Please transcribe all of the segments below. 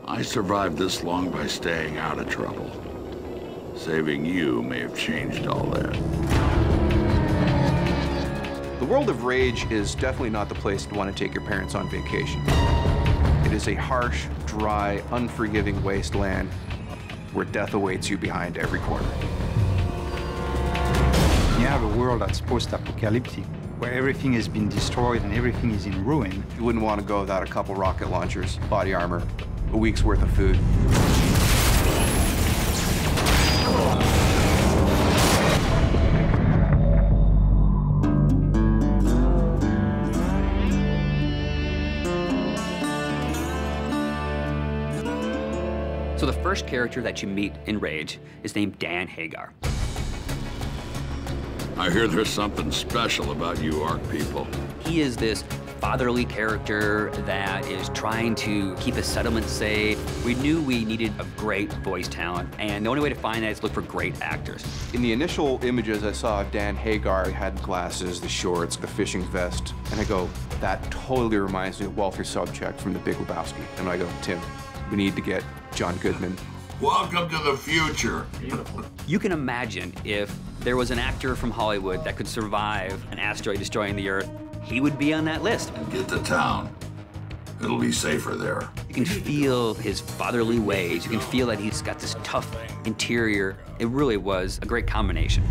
I survived this long by staying out of trouble. Saving you may have changed all that. The world of Rage is definitely not the place to want to take your parents on vacation. It is a harsh, dry, unforgiving wasteland where death awaits you behind every corner. You have a world that's post-apocalyptic, where everything has been destroyed and everything is in ruin. You wouldn't want to go without a couple rocket launchers, body armor, a week's worth of food. So the first character that you meet in Rage is named Dan Hagar. I hear there's something special about you Ark people. He is this fatherly character that is trying to keep the settlement safe. We knew we needed a great voice talent, and the only way to find that is look for great actors. In the initial images I saw of Dan Hagar, he had glasses, the shorts, the fishing vest, and I go, that totally reminds me of Walter Sobchak from The Big Lebowski. And I go, Tim, we need to get John Goodman. Welcome to the future. You can imagine if there was an actor from Hollywood that could survive an asteroid destroying the Earth, he would be on that list. Get to town. It'll be safer there. You can feel his fatherly ways. You can feel that he's got this tough interior. It really was a great combination.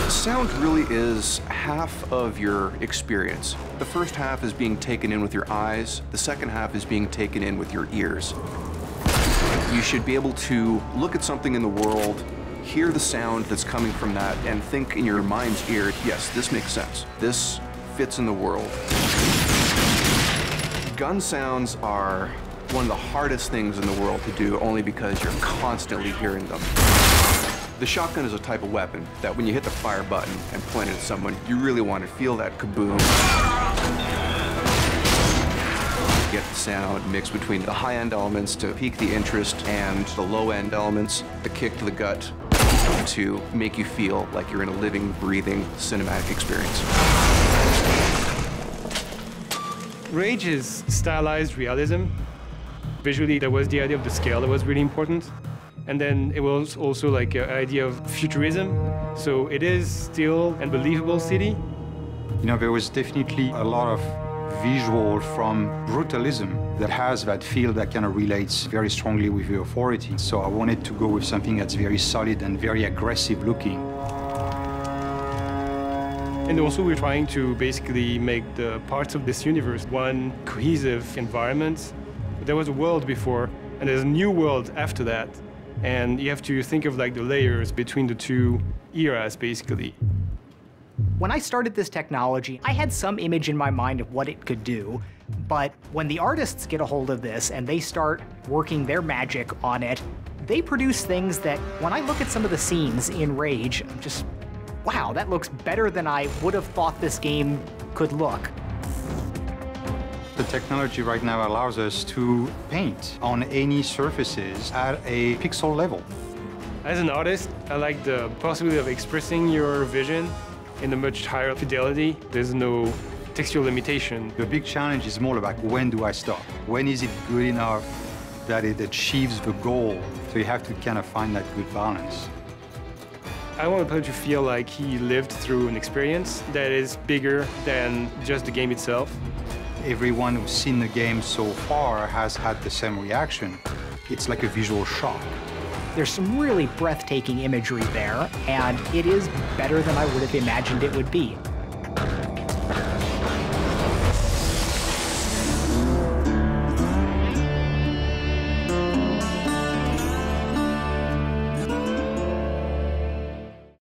Sound really is half of your experience. The first half is being taken in with your eyes. The second half is being taken in with your ears. You should be able to look at something in the world, hear the sound that's coming from that, and think in your mind's ear, yes, this makes sense. This fits in the world. Gun sounds are one of the hardest things in the world to do, only because you're constantly hearing them. The shotgun is a type of weapon that when you hit the fire button and point it at someone, you really want to feel that kaboom. Get the sound mixed between the high-end elements to pique the interest and the low-end elements, the kick to the gut, to make you feel like you're in a living, breathing, cinematic experience. Rage is stylized realism. Visually, there was the idea of the scale that was really important. And then it was also like an idea of futurism. So it is still a believable city. You know, there was definitely a lot of visual from brutalism that has that feel that kind of relates very strongly with the authority. So I wanted to go with something that's very solid and very aggressive looking. And also we're trying to basically make the parts of this universe one cohesive environment. There was a world before, and there's a new world after that. And you have to think of like the layers between the two eras, basically. When I started this technology, I had some image in my mind of what it could do, but when the artists get a hold of this and they start working their magic on it, they produce things that, when I look at some of the scenes in Rage, I'm just, wow, that looks better than I would have thought this game could look. The technology right now allows us to paint on any surfaces at a pixel level. As an artist, I like the possibility of expressing your vision in a much higher fidelity. There's no textual limitation. The big challenge is more about when do I stop? When is it good enough that it achieves the goal? So you have to kind of find that good balance. I want the player to feel like he lived through an experience that is bigger than just the game itself. Everyone who's seen the game so far has had the same reaction. It's like a visual shock. There's some really breathtaking imagery there, and it is better than I would have imagined it would be.